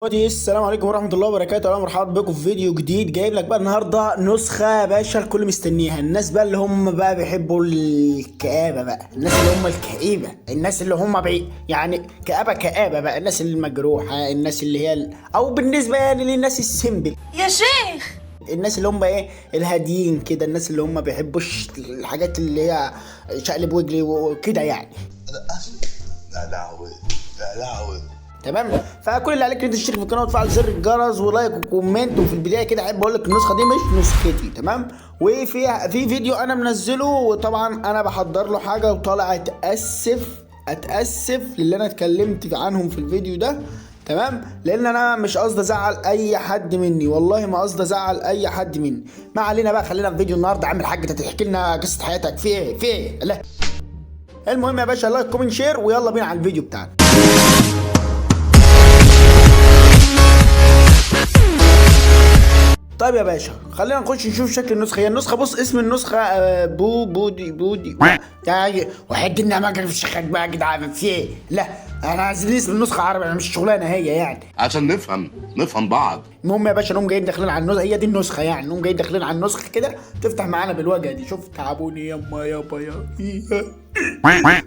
السلام عليكم ورحمة الله وبركاته، اهلا مرحبا بكم في فيديو جديد. جايب لك بقى النهارده نسخة يا باشا الكل مستنيها. الناس بقى اللي هم بقى بيحبوا الكآبة بقى، الناس اللي هم الكئيبة، الناس اللي هم يعني كآبة بقى، الناس المجروحة، الناس اللي هي او بالنسبة يعني للناس السيمبل يا شيخ، الناس اللي هم الهاديين كده، الناس اللي هم بيحبوش الحاجات اللي هي شقلب وجلي وكده يعني. لا لهوي لا لهوي. تمام، فكل اللي عليك انت تشترك في القناه وتفعل زر الجرس ولايك وكومنت. وفي البدايه كده احب اقول لك النسخه دي مش نسختي، تمام؟ في فيديو انا منزله، وطبعا انا بحضر له حاجه وطالع اتاسف للي انا اتكلمت عنهم في الفيديو ده، تمام؟ لان انا مش قصدي ازعل اي حد مني، والله ما قصدي ازعل اي حد مني. ما علينا بقى، خلينا في فيديو النهارده. عامل حاجه انت تحكي لنا قصه حياتك في ايه لا. المهم يا باشا، لايك كومنت شير ويلا بينا على الفيديو بتاعنا. طيب يا باشا، خلينا نخش نشوف شكل النسخه. هي النسخه، بص اسم النسخه بودي يعني وحد انها ما كان في الشيخات بقى يا جدعان في ايه؟ لا انا عايزين اسم النسخه عربي، انا مش شغلانه هي يعني، عشان نفهم بعض. المهم يا باشا، نقوم جايين داخلين على النسخه. هي دي النسخه يعني، نقوم جايين داخلين على النسخه كده، تفتح معانا بالواجهه دي. شوف تعبوني يما يابا يا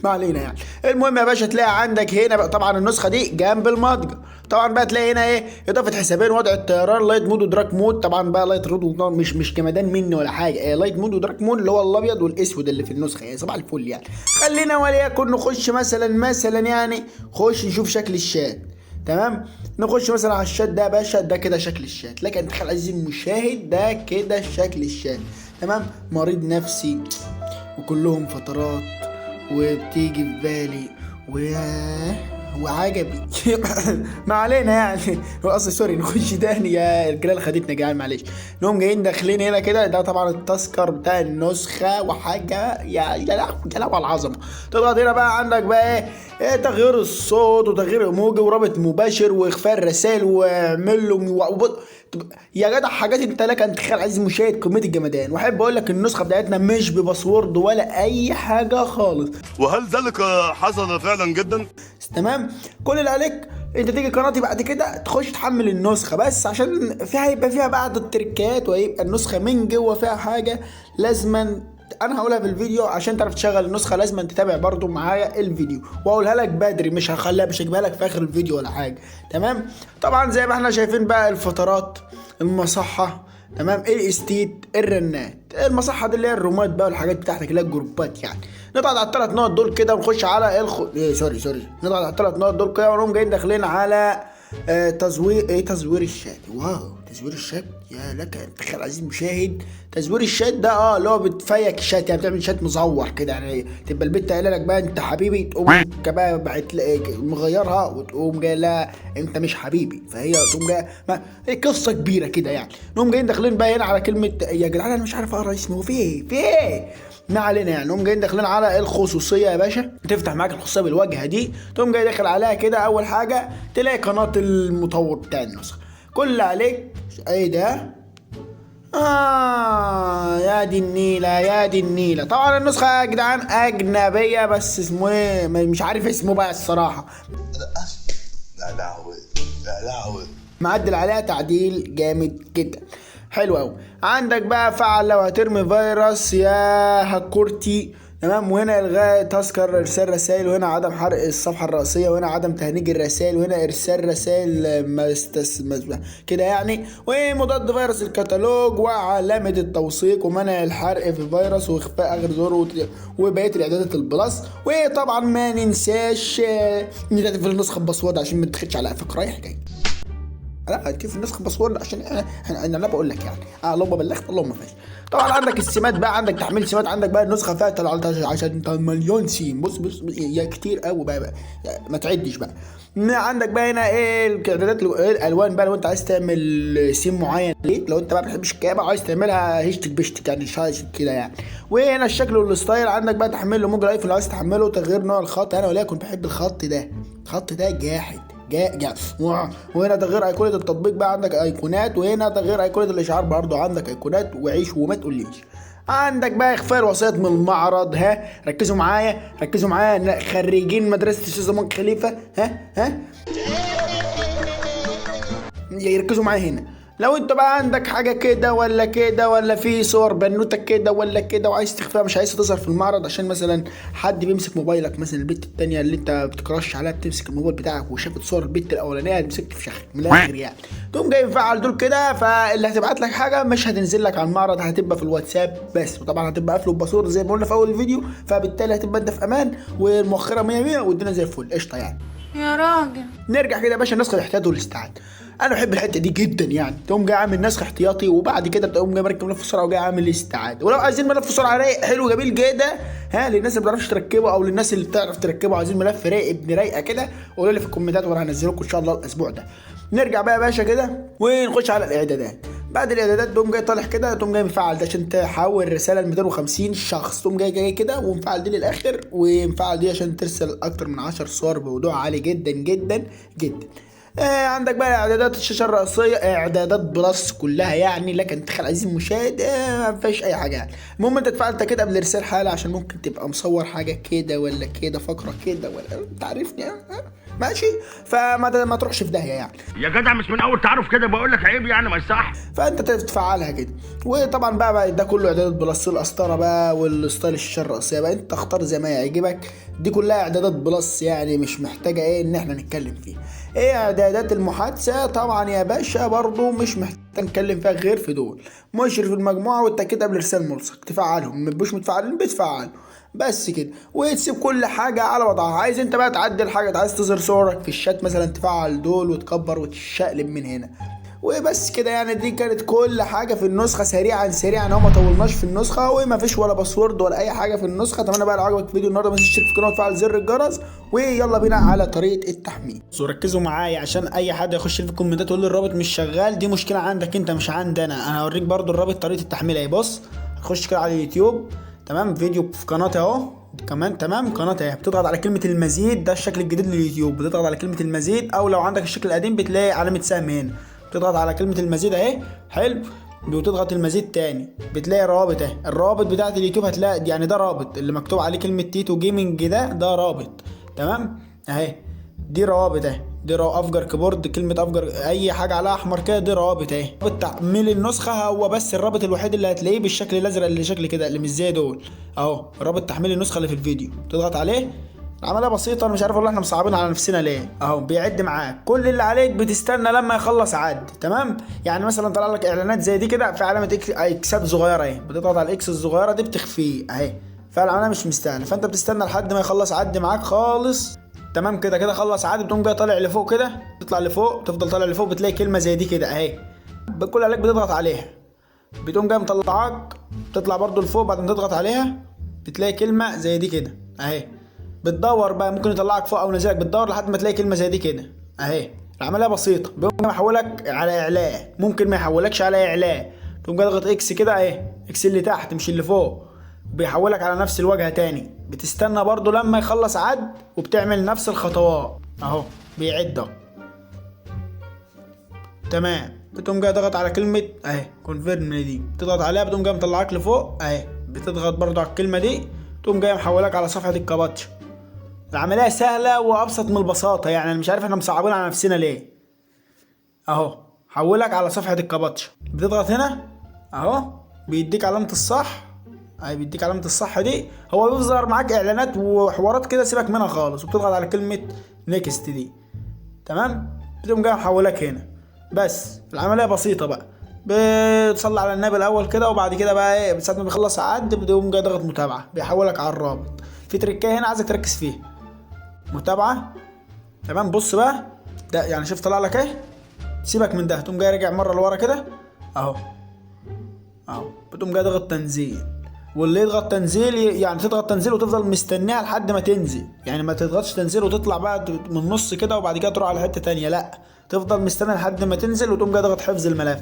ما علينا يعني. المهم يا باشا، تلاقي عندك هنا بقى طبعا النسخه دي جنب المتجر. طبعا بقى تلاقي هنا اضافه حسابين، وضع الطيران، لايت مود ودراك مود. طبعا بقى لايت مود مش جمدان مني ولا حاجه، لايت مود ودراك مود اللي هو الابيض والاسود اللي في النسخه يعني. صباح الفل يعني. خلينا وليكن نخش مثلا يعني خش نشوف شكل الشات، تمام؟ نخش مثلا على الشات ده يا باشا. ده كده شكل الشات، لكن انت تخيل عزيزي المشاهد، ده كده شكل الشات، تمام؟ مريض نفسي وكلهم فترات وبتيجي في بالي وعجبي ما علينا يعني. هو اصلا سوري، نخش تاني يا الجلال خدتنا جعان معلش. نقوم جايين داخلين هنا كده. ده طبعا التذكر بتاع النسخه وحاجه يا لهوي على العظمه. تضغط هنا بقى، عندك بقى ايه تغيير الصوت وتغيير ايموجي ورابط مباشر واخفاء الرسائل واعمل له يا جدع حاجات انت لك ان تتخيل عزيزي المشاهد كميه الجمدان. واحب اقول لك النسخه بتاعتنا مش بباسورد ولا اي حاجه خالص. وهل ذلك حصل فعلا جدا؟ تمام، كل اللي عليك انت تيجي قناتي بعد كده تخش تحمل النسخه بس، عشان هيبقى فيها بعض التريكات، وهيبقى النسخه من جوه فيها حاجه لازما انا هقولها في الفيديو. عشان تعرف تشغل النسخه لازم تتابع برضو معايا الفيديو، واقولها لك بدري، مش هجيبها لك في اخر الفيديو ولا حاجه، تمام؟ طبعا زي ما احنا شايفين بقى الفترات، المصحه، تمام؟ الاستيت، الرنات. المصحه دي اللي هي الرومات بقى والحاجات بتاعتك اللي هي الجروبات يعني. نضغط على الثلاث نقط دول كده ونخش على سوري، نضغط على الثلاث نقط دول كده ونقوم جايين داخلين على تزوير الشات. واو، تزوير الشات يا لك ان تخيل عزيزي المشاهد. تزوير الشات ده اللي هو بتفيك الشات يعني، بتعمل شات مزور كده يعني. تبقى البت قايله لك بقى انت حبيبي، تقوم بقى مغيرها وتقوم جاي لا انت مش حبيبي، فهي تقوم جايه قصه كبيره كده يعني. نقوم جايين داخلين بقى هنا على كلمه يا جدعان انا مش عارف اقرا اسمه في ايه ما علينا يعني. نقوم جايين داخلين على الخصوصيه يا باشا. تفتح معاك الخصوصيه بالواجهه دي، تقوم جاي داخل عليها كده. اول حاجه تلاقي قناه المطور بتاع النسخه. كل اللي عليك ايه ده؟ يا دي النيله. طبعا النسخه يا جدعان اجنبيه، بس اسمه ايه مش عارف اسمه بقى الصراحه. لا لهوي لا لهوي. معدل عليها تعديل جامد جدا، حلو قوي. عندك بقى فعل لو هترمي فيروس يا هكورتي، تمام؟ وهنا الغاء تذكر ارسال رسائل، وهنا عدم حرق الصفحه الرئيسيه، وهنا عدم تهنيج الرسائل، وهنا ارسال رسائل كده يعني. ومضاد فيروس الكتالوج وعلامه التوثيق ومنع الحرق في فيروس واخفاء اخر زور وبقيه الاعدادات البلس. وطبعا ما ننساش نتعرف النسخه بباسورد عشان ما تاخدش على قفاك رايح جاي. لا كيف النسخ باسورد عشان انا بقول لك يعني اللهم بلغت اللهم فاش. طبعا عندك السمات بقى، عندك تحميل سمات. عندك بقى النسخه فيها 13 مليون سيم. بص يا كتير قوي بقى ما تعدش بقى. عندك بقى هنا الاعدادات الالوان بقى، لو انت عايز تعمل سيم معين ليك، لو انت بقى ما بتحبش الكآبه عايز تعملها هشتك بشتك يعني شاشك كده يعني. وهنا الشكل والستايل. عندك بقى تحميل لموجة الايفون لو عايز تحمله، تغيير نوع الخط. انا وليكن بحب الخط ده جاحد وهنا تغيير ايقونه التطبيق بقى، عندك ايقونات. وهنا تغيير ايقونه الاشعار برضو عندك ايقونات. وعيش وما تقوليش. عندك بقى اخفاء الوصيات من المعرض. ركزوا معايا خريجين مدرسه الشيخ زمان خليفه. يركزوا معايا هنا. لو انت بقى عندك حاجه كده ولا كده، ولا في صور بنوتك كده ولا كده وعايز تخفيها، مش عايز تظهر في المعرض عشان مثلا حد بيمسك موبايلك، مثلا البت التانية اللي انت بتكراش عليها بتمسك الموبايل بتاعك وشافت صور البت الاولانيه هتمسك في شخ من الاخر يعني، تقوم جاي مفعل دول كده، فاللي هتبعت لك حاجه مش هتنزل لك على المعرض، هتبقى في الواتساب بس، وطبعا هتبقى قافله بباسورد زي ما قلنا في اول الفيديو، فبالتالي هتبقى انت في امان والمؤخره 100 100 والدنيا زي الفل قشطه يعني. يا راجل نرجع كده يا باشا نسخ الاحتياطي والاستعاده. انا بحب الحته دي جدا يعني، تقوم جاي عامل نسخ احتياطي وبعد كده تقوم جاي مركب ملف سرعه وجاي عامل استعاده. ولو عايزين ملف سرعه رايق حلو جميل جدا، ها للناس اللي ما بتعرفش تركبه او للناس اللي بتعرف تركبه عايزين ملف رايق ابن رايقه كده، قولوا لي في الكومنتات وانا هنزله لكم ان شاء الله الاسبوع ده. نرجع بقى يا باشا كده ونخش على الاعدادات. بعد الاعدادات تقوم جاي طالع كده، تقوم جاي مفعل ده عشان تحول رساله ل 250 شخص، تقوم جاي كده ومفعل دي للاخر، ومفعل دي عشان ترسل اكتر من 10 صور بوضوح عالي جدا جدا جدا. عندك بقى اعدادات الشاشه الرئيسيه، اعدادات بلس كلها يعني لك ان تخيل عزيزي المشاهد، ما فيش اي حاجه يعني. المهم انت تفعلت كده قبل ارسال حاله عشان ممكن تبقى مصور حاجه كده ولا كده، فقره كده ولا انت عارفني ماشي، فما تروحش في داهيه يعني. يا جدع مش من اول تعرف كده بقول لك عيب يعني ما يصح. فانت تفعلها كده. وطبعا بقى ده كله اعدادات بلس، القسطره بقى والستايل الشاشه الرئيسيه بقى انت اختار زي ما يعجبك، دي كلها اعدادات بلس يعني مش محتاجه ان احنا نتكلم فيها. اعدادات المحادثه طبعا يا باشا برضو مش محتاج نتكلم فيها غير في دول، مشرف المجموعه والتاكيد قبل ارسال ملصق تفعلهم، مش متفعلين بتفعلهم بس كده، وتسيب كل حاجه على وضعها. عايز انت بقى تعدل حاجه، عايز تظهر صورك في الشات مثلا تفعل دول وتكبر وتشقلب من هنا وبس كده يعني. دي كانت كل حاجه في النسخه سريعا اهو، ما طولناش في النسخه وما فيش ولا باسورد ولا اي حاجه في النسخه. اتمنى بقى لو عجبك الفيديو النهارده ما تنساش تشترك في القناه وتفعل زر الجرس، ويلا بينا على طريقه التحميل. ركزوا معايا عشان اي حد يخش في الكومنتات يقول لي الرابط مش شغال، دي مشكله عندك انت مش عندي انا هوريك برضو الرابط طريقه التحميل اهي. بص هتخش كده على اليوتيوب، تمام، فيديو في قناتي اهو كمان، تمام، قناتي اهي، بتضغط على كلمه المزيد، ده الشكل الجديد لليوتيوب، بتضغط على كلمه المزيد، او لو عندك الشكل القديم بتلاقي علامه سهم هنا، بتضغط على كلمه المزيد اهي، حلو، وتضغط المزيد تاني بتلاقي روابط اهي، الروابط بتاعت اليوتيوب هتلاقي يعني ده رابط اللي مكتوب عليه كلمه تيتو جيمنج، ده رابط، تمام اهي، دي روابط اهي، دي افجر كيبورد، كلمه افجر اي حاجه عليها احمر كده دي روابط اهي. تحميل النسخه هو بس الرابط الوحيد اللي هتلاقيه بالشكل الازرق اللي شكل كده اللي مش زي دول اهو، رابط تحميل النسخه اللي في الفيديو، تضغط عليه. العمليه بسيطه، انا مش عارف والله احنا مصعبين على نفسنا ليه اهو، بيعد معاك، كل اللي عليك بتستنى لما يخلص عد، تمام. يعني مثلا طلع لك اعلانات زي دي كده في علامه اكسات صغيره اهي، بتضغط على الاكس الصغيره دي بتخفيه اهي، فالعمليه مش مستاهله، فانت بتستنى لحد ما يخلص عد معاك خالص، تمام كده خلص عادي، بتقوم جاي طالع لفوق كده، تطلع لفوق، تفضل طالع لفوق، بتلاقي كلمه زي دي كده اهي، كل عليك بتضغط عليها، بتقوم جاي مطلعاك، تطلع برضو لفوق، بعدين تضغط عليها بتلاقي كلمه زي دي كده اهي، بتدور بقى ممكن يطلعك فوق او ينزلك، بتدور لحد ما تلاقي كلمه زي دي كده اهي. العمليه بسيطه، بيقوم جاي محولك على اعلان، ممكن ما يحولكش على اعلان، تقوم جاي ضغط اكس كده اهي، اكس اللي تحت مش اللي فوق، بيحولك على نفس الواجهه تاني، بتستنى برضو لما يخلص عد وبتعمل نفس الخطوات اهو، بيعد اهو، تمام. بتقوم جاي ضغط على كلمه اهي كونفيرم دي، بتضغط عليها بتقوم جاي مطلعك لفوق اهي، بتضغط برضو على الكلمه دي تقوم جاي محولك على صفحه الكابتشا. العمليه سهله وابسط من البساطه يعني، انا مش عارف احنا مصعبين على نفسنا ليه اهو، حولك على صفحه الكابتشا، بتضغط هنا اهو، بيديك علامه الصح اهي، بيديك علامه الصح دي، هو بيظهر معاك اعلانات وحوارات كده سيبك منها خالص، وبتضغط على كلمه نيكست دي، تمام، بتقوم جاي محولك هنا بس. العمليه بسيطه بقى، بتصلي على النبي الاول كده، وبعد كده بقى ايه ساعه ما بيخلص عد بتقوم جاي ضغط متابعه، بيحولك على الرابط. في تريكايه هنا عايزك تركز فيها، متابعه، تمام. بص بقى ده يعني شوف طلع لك ايه، سيبك من ده، تقوم جاي راجع مره لورا كده اهو بتقوم جاي ضغط تنزيل، واللي يضغط تنزيل يعني تضغط تنزيل وتفضل مستنيها لحد ما تنزل، يعني ما تضغطش تنزيل وتطلع بقى من النص كده وبعد كده تروح على حته تانية، لا تفضل مستني لحد ما تنزل وتقوم جاي ضغط حفظ الملف.